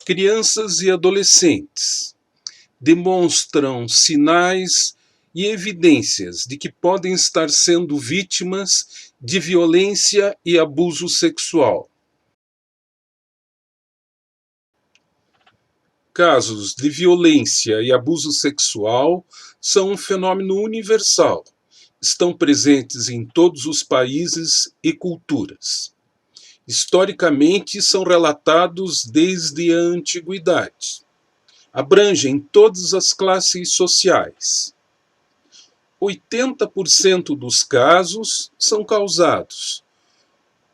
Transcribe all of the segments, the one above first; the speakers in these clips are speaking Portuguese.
Crianças e adolescentes demonstram sinais e evidências de que podem estar sendo vítimas de violência e abuso sexual. Casos de violência e abuso sexual são um fenômeno universal. Estão presentes em todos os países e culturas. Historicamente, são relatados desde a antiguidade. Abrangem todas as classes sociais. 80% dos casos são causados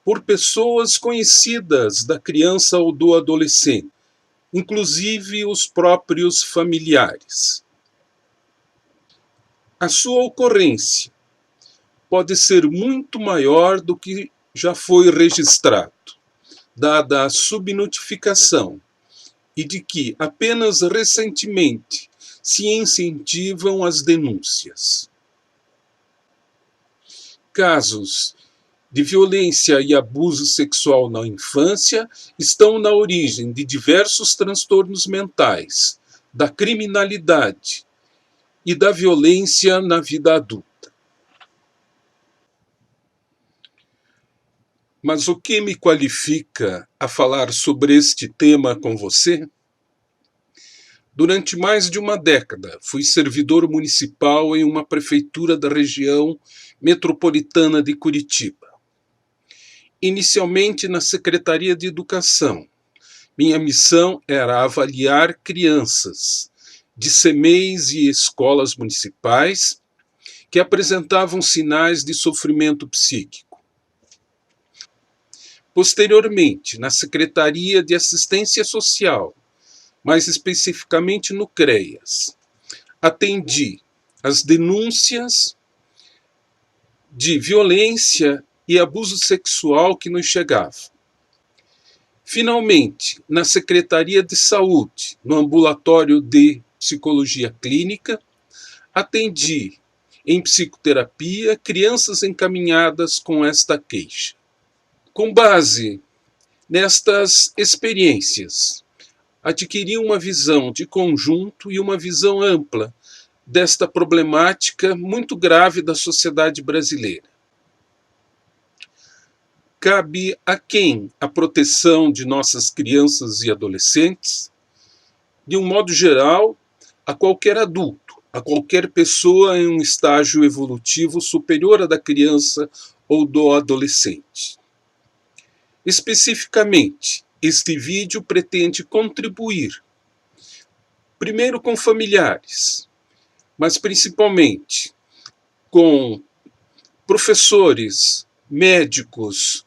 por pessoas conhecidas da criança ou do adolescente, inclusive os próprios familiares. A sua ocorrência pode ser muito maior do que já foi registrado, dada a subnotificação, e de que apenas recentemente se incentivam as denúncias. Casos de violência e abuso sexual na infância estão na origem de diversos transtornos mentais, da criminalidade e da violência na vida adulta. Mas o que me qualifica a falar sobre este tema com você? Durante mais de uma década, fui servidor municipal em uma prefeitura da região metropolitana de Curitiba. Inicialmente na Secretaria de Educação. Minha missão era avaliar crianças de CMEIs e escolas municipais que apresentavam sinais de sofrimento psíquico. Posteriormente, na Secretaria de Assistência Social, mais especificamente no CREAS, atendi as denúncias de violência e abuso sexual que nos chegavam. Finalmente, na Secretaria de Saúde, no ambulatório de psicologia clínica, atendi em psicoterapia crianças encaminhadas com esta queixa. Com base nestas experiências, adquiri uma visão de conjunto e uma visão ampla desta problemática muito grave da sociedade brasileira. Cabe a quem a proteção de nossas crianças e adolescentes? De um modo geral, a qualquer adulto, a qualquer pessoa em um estágio evolutivo superior à da criança ou do adolescente. Especificamente, este vídeo pretende contribuir, primeiro com familiares, mas principalmente com professores, médicos,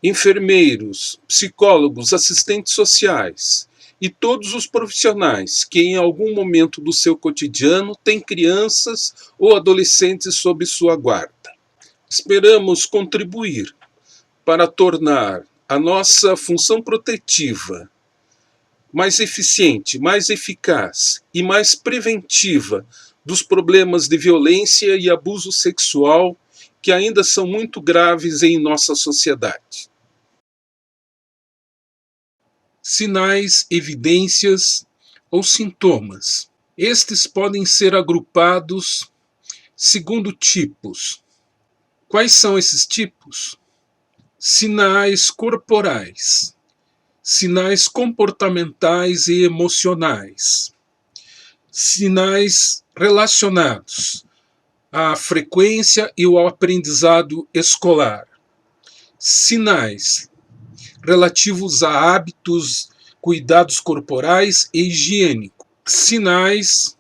enfermeiros, psicólogos, assistentes sociais e todos os profissionais que em algum momento do seu cotidiano têm crianças ou adolescentes sob sua guarda. Esperamos contribuir para tornar a nossa função protetiva mais eficiente, mais eficaz e mais preventiva dos problemas de violência e abuso sexual que ainda são muito graves em nossa sociedade. Sinais, evidências ou sintomas. Estes podem ser agrupados segundo tipos. Quais são esses tipos? Sinais corporais, sinais comportamentais e emocionais, sinais relacionados à frequência e ao aprendizado escolar, sinais relativos a hábitos, cuidados corporais e higiênicos, sinais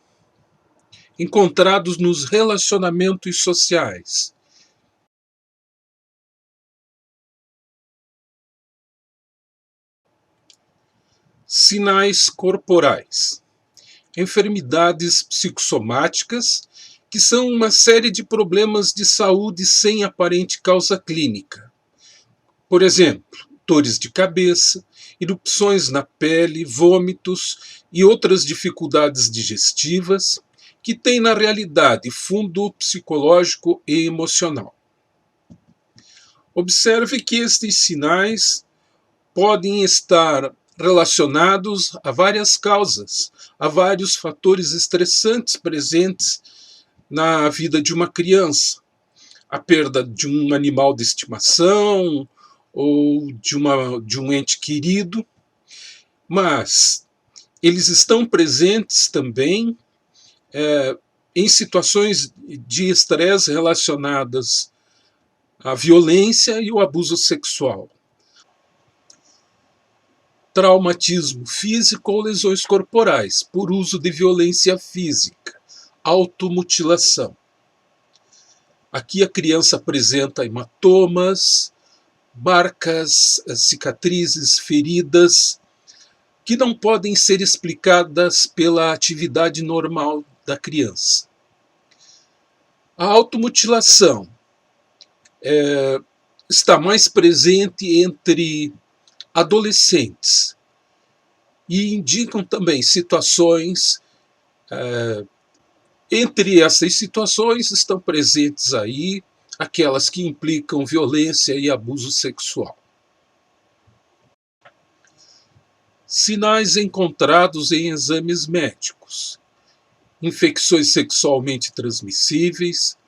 encontrados nos relacionamentos sociais. Sinais corporais. Enfermidades psicossomáticas, que são uma série de problemas de saúde sem aparente causa clínica. Por exemplo, dores de cabeça, erupções na pele, vômitos e outras dificuldades digestivas, que têm na realidade fundo psicológico e emocional. Observe que estes sinais podem estar relacionados a várias causas, a vários fatores estressantes presentes na vida de uma criança. A perda de um animal de estimação ou de um ente querido, mas eles estão presentes também em situações de estresse relacionadas à violência e ao abuso sexual, traumatismo físico ou lesões corporais por uso de violência física, automutilação. Aqui a criança apresenta hematomas, marcas, cicatrizes, feridas, que não podem ser explicadas pela atividade normal da criança. A automutilação está mais presente entre adolescentes e indicam também situações. Entre essas situações estão presentes aí aquelas que implicam violência e abuso sexual. Sinais encontrados em exames médicos: infecções sexualmente transmissíveis,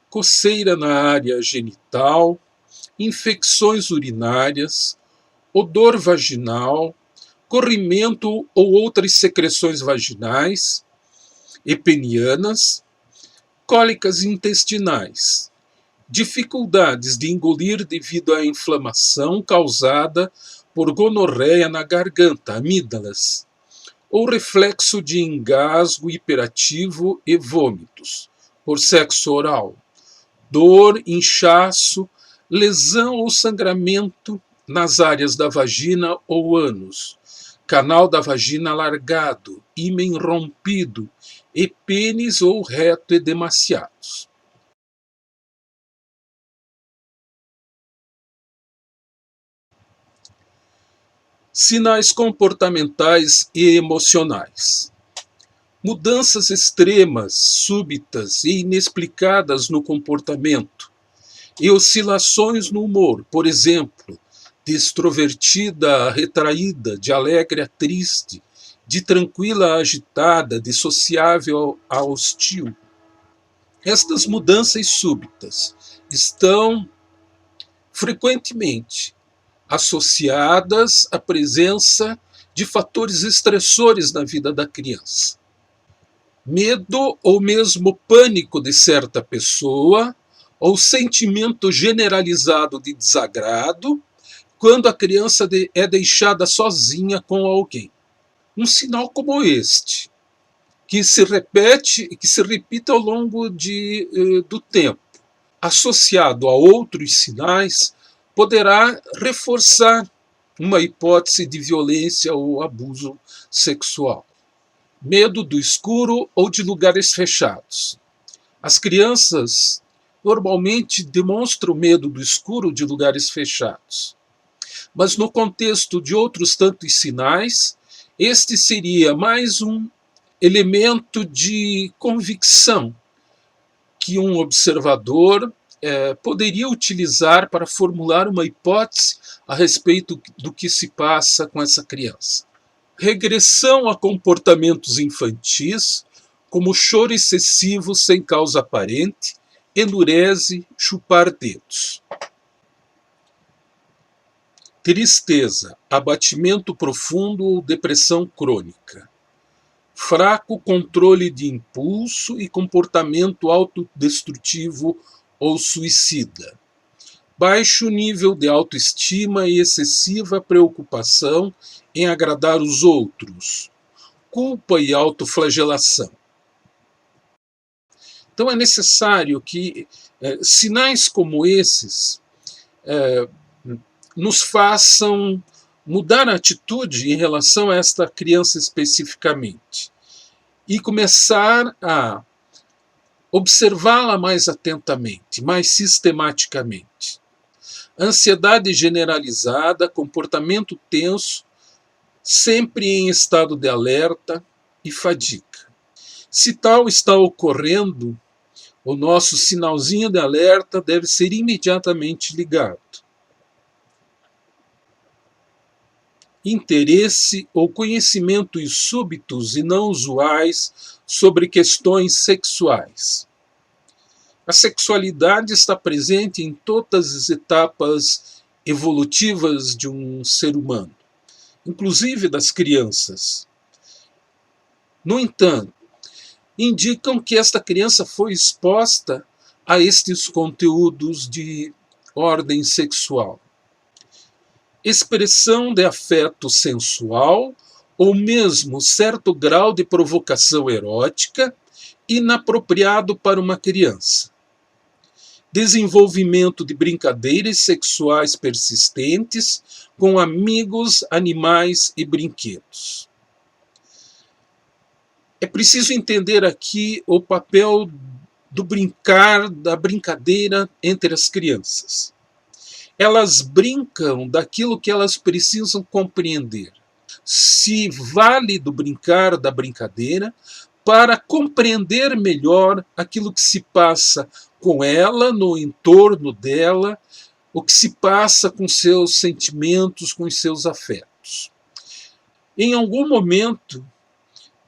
coceira na área genital, infecções urinárias, odor vaginal, corrimento ou outras secreções vaginais e penianas, cólicas intestinais, dificuldades de engolir devido à inflamação causada por gonorreia na garganta, amígdalas, ou reflexo de engasgo hiperativo e vômitos por sexo oral, dor, inchaço, lesão ou sangramento nas áreas da vagina ou ânus, canal da vagina alargado, ímen rompido e pênis ou reto edemaciados. Sinais comportamentais e emocionais: mudanças extremas, súbitas e inexplicadas no comportamento, e oscilações no humor, por exemplo, de extrovertida a retraída, de alegre a triste, de tranquila a agitada, de sociável a hostil. Estas mudanças súbitas estão frequentemente associadas à presença de fatores estressores na vida da criança. Medo ou mesmo pânico de certa pessoa, ou sentimento generalizado de desagrado, quando a criança é deixada sozinha com alguém. Um sinal como este, que se repita ao longo do tempo, associado a outros sinais, poderá reforçar uma hipótese de violência ou abuso sexual. Medo do escuro ou de lugares fechados. As crianças normalmente demonstram medo do escuro ou de lugares fechados. Mas no contexto de outros tantos sinais, este seria mais um elemento de convicção que um observador poderia utilizar para formular uma hipótese a respeito do que se passa com essa criança. Regressão a comportamentos infantis, como choro excessivo sem causa aparente, enurese, chupar dedos. Tristeza, abatimento profundo ou depressão crônica. Fraco controle de impulso e comportamento autodestrutivo ou suicida. Baixo nível de autoestima e excessiva preocupação em agradar os outros. Culpa e autoflagelação. Então é necessário que sinais como esses nos façam mudar a atitude em relação a esta criança especificamente e começar a observá-la mais atentamente, mais sistematicamente. Ansiedade generalizada, comportamento tenso, sempre em estado de alerta e fadiga. Se tal está ocorrendo, o nosso sinalzinho de alerta deve ser imediatamente ligado. interesse ou conhecimentos súbitos e não usuais sobre questões sexuais. A sexualidade está presente em todas as etapas evolutivas de um ser humano, inclusive das crianças. No entanto, indicam que esta criança foi exposta a estes conteúdos de ordem sexual. Expressão de afeto sensual ou mesmo certo grau de provocação erótica inapropriado para uma criança. Desenvolvimento de brincadeiras sexuais persistentes com amigos, animais e brinquedos. É preciso entender aqui o papel do brincar, da brincadeira entre as crianças. Elas brincam daquilo que elas precisam compreender. Se vale do brincar, da brincadeira, para compreender melhor aquilo que se passa com ela, no entorno dela, o que se passa com seus sentimentos, com os seus afetos. Em algum momento,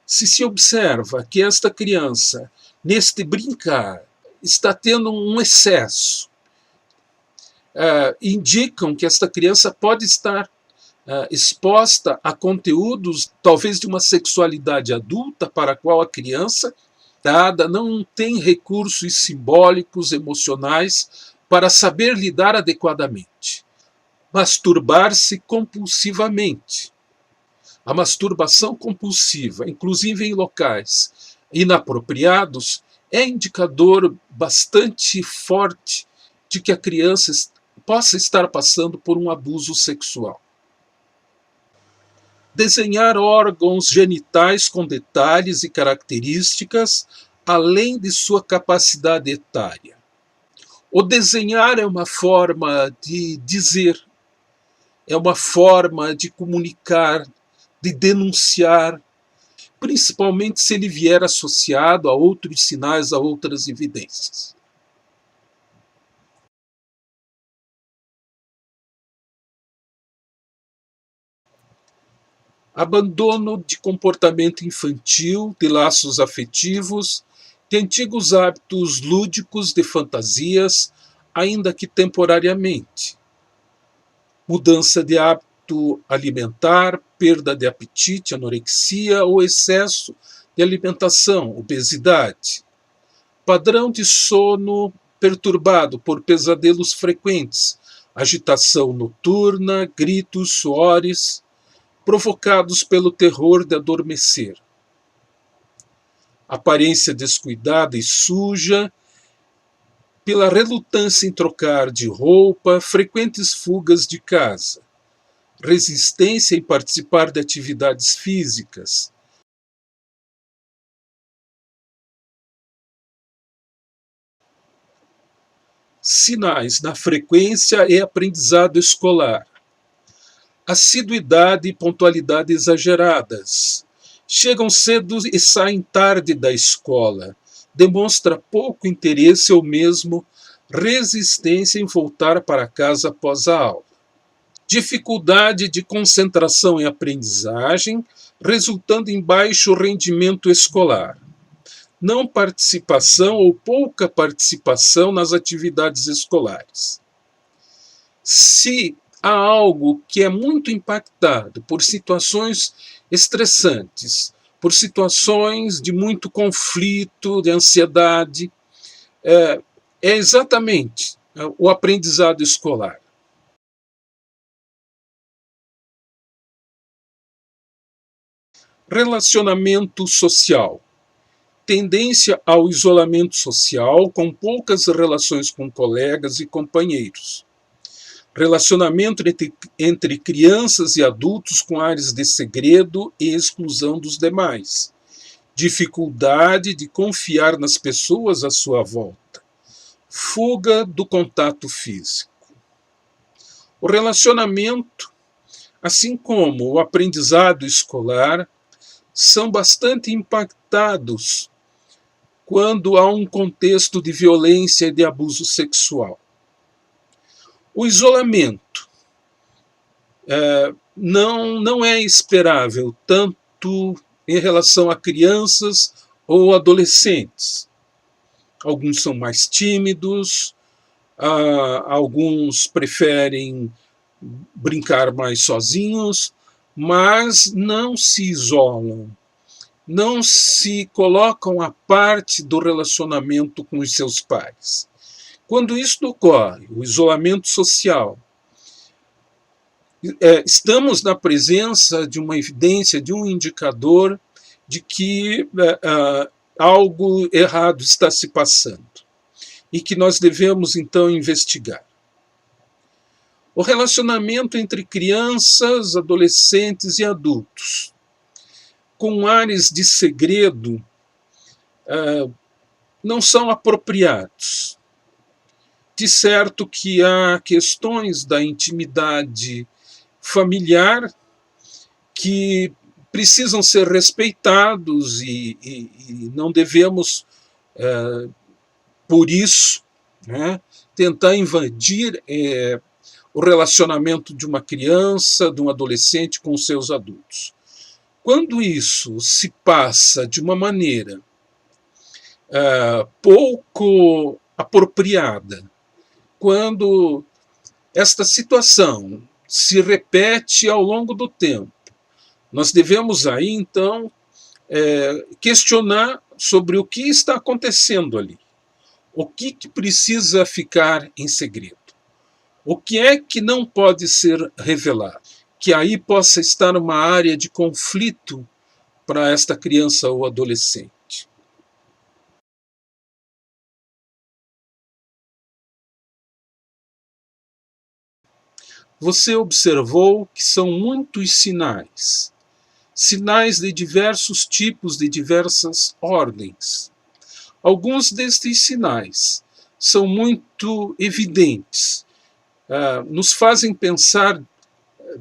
se observa que esta criança, neste brincar, está tendo um excesso, indicam que esta criança pode estar exposta a conteúdos, talvez de uma sexualidade adulta, para a qual a criança não tem recursos simbólicos, emocionais, para saber lidar adequadamente. Masturbar-se compulsivamente. A masturbação compulsiva, inclusive em locais inapropriados, é indicador bastante forte de que a criança possa estar passando por um abuso sexual. Desenhar órgãos genitais com detalhes e características além de sua capacidade etária. O desenhar é uma forma de dizer, é uma forma de comunicar, de denunciar, principalmente se ele vier associado a outros sinais, a outras evidências. Abandono de comportamento infantil, de laços afetivos, de antigos hábitos lúdicos, de fantasias, ainda que temporariamente. Mudança de hábito alimentar, perda de apetite, anorexia ou excesso de alimentação, obesidade. Padrão de sono perturbado por pesadelos frequentes, agitação noturna, gritos, suores, provocados pelo terror de adormecer. Aparência descuidada e suja, pela relutância em trocar de roupa, frequentes fugas de casa, resistência em participar de atividades físicas. Sinais na frequência e aprendizado escolar. Assiduidade e pontualidade exageradas. Chegam cedo e saem tarde da escola. Demonstra pouco interesse ou mesmo resistência em voltar para casa após a aula. Dificuldade de concentração em aprendizagem, resultando em baixo rendimento escolar. Não participação ou pouca participação nas atividades escolares. Se há algo que é muito impactado por situações estressantes, por situações de muito conflito, de ansiedade, é exatamente o aprendizado escolar. Relacionamento social. Tendência ao isolamento social, com poucas relações com colegas e companheiros. Relacionamento entre crianças e adultos com áreas de segredo e exclusão dos demais. Dificuldade de confiar nas pessoas à sua volta. Fuga do contato físico. O relacionamento, assim como o aprendizado escolar, são bastante impactados quando há um contexto de violência e de abuso sexual. O isolamento não é esperável, tanto em relação a crianças ou adolescentes. Alguns são mais tímidos, alguns preferem brincar mais sozinhos, mas não se isolam, não se colocam à parte do relacionamento com os seus pais. Quando isso ocorre, o isolamento social, estamos na presença de uma evidência, de um indicador de que algo errado está se passando e que nós devemos, então, investigar. O relacionamento entre crianças, adolescentes e adultos, com ares de segredo, não são apropriados. De certo que há questões da intimidade familiar que precisam ser respeitados e não devemos, por isso, né, tentar invadir o relacionamento de uma criança, de um adolescente com seus adultos. Quando isso se passa de uma maneira pouco apropriada, quando esta situação se repete ao longo do tempo, nós devemos aí, então, questionar sobre o que está acontecendo ali. O que precisa ficar em segredo? O que é que não pode ser revelado? Que aí possa estar uma área de conflito para esta criança ou adolescente. Você observou que são muitos sinais, sinais de diversos tipos, de diversas ordens. Alguns destes sinais são muito evidentes, nos fazem pensar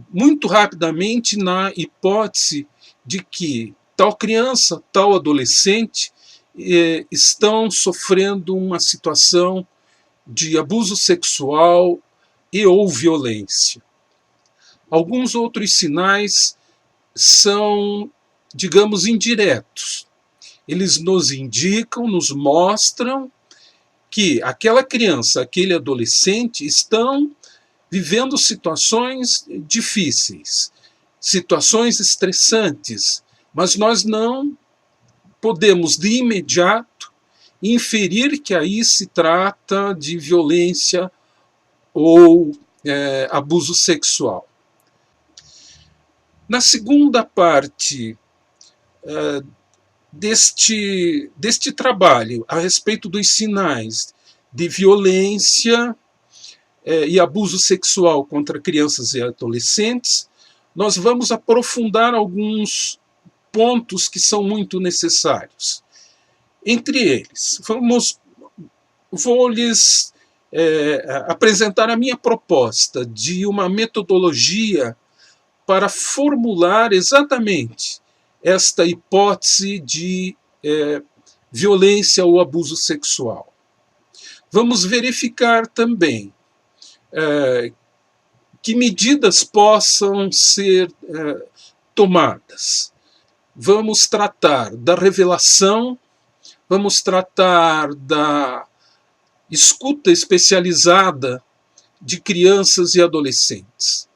muito rapidamente na hipótese de que tal criança, tal adolescente estão sofrendo uma situação de abuso sexual e ou violência. Alguns outros sinais são, digamos, indiretos. Eles nos indicam, nos mostram que aquela criança, aquele adolescente estão vivendo situações difíceis, situações estressantes, mas nós não podemos de imediato inferir que aí se trata de violência ou abuso sexual. Na segunda parte deste trabalho a respeito dos sinais de violência e abuso sexual contra crianças e adolescentes, nós vamos aprofundar alguns pontos que são muito necessários. Entre eles, vou lhes apresentar a minha proposta de uma metodologia para formular exatamente esta hipótese de violência ou abuso sexual. Vamos verificar também que medidas possam ser tomadas. Vamos tratar da revelação, vamos tratar da escuta especializada de crianças e adolescentes.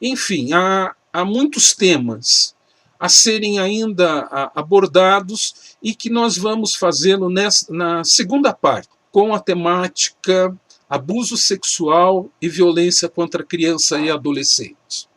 Enfim, há muitos temas a serem ainda abordados e que nós vamos fazê-lo na segunda parte, com a temática abuso sexual e violência contra criança e adolescente.